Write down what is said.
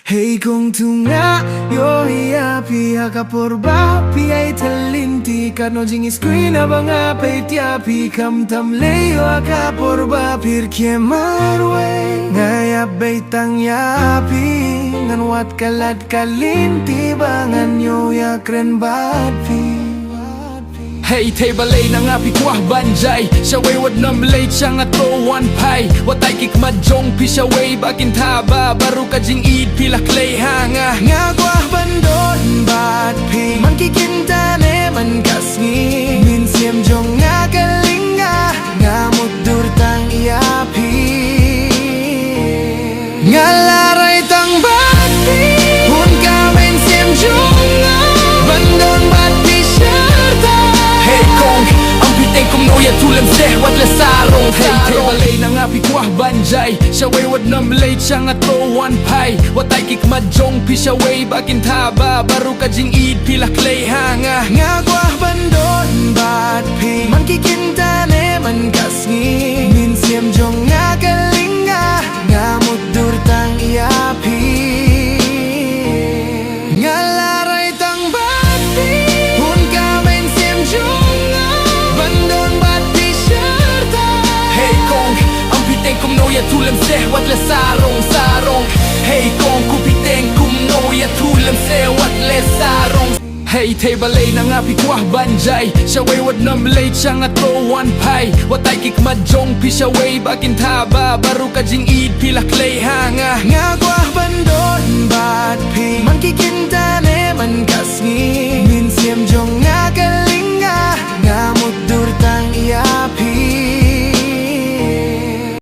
Hei kong tunga yo iya pihak kapurba pi ai talinti karno jing screen abang apa tiapi kam tam leyo kapurba pir kemarwe ngaya beitang yapi ngan wat kalat kalinti bangan yo ya kren batpi. Hey thay balay na nga pikuah banjay siya way wad na malay siya nga to one pie watay kik madjong pi siya way bagin taba baru ka jing eat pila clay hanga nga kuah bandon bat pi man kikinta ne man kasngi min siem jong nga kalinga nga mudur tang iapi nga laray tang bat pi hun ka min siem jong nga bandon bat pi kung noya tulam seh wat la sarong hey tay balay na nga pikuah banjay siya way wad na malay siya nga to one pie watay kik madjong pi siya way bagin taba baru ka jing eat pila clay hanga nga kuah bandon bat pi man kikinta ne man kasngi min siem jong nga kalinga nga mudur tang iapi nga laray tang bat pi hun ka min siem jong kum noya tulam seh wat la sarong hey kong kupiteng kum noya tulam seh wat la sarong hey tay balay na nga pikuah banjay siya way wad na malay siya nga to one pie watay kik madjong pi siya way bagin taba baru ka jing eat pila clay hanga nga kuah bandon bat pi man kikinta ne man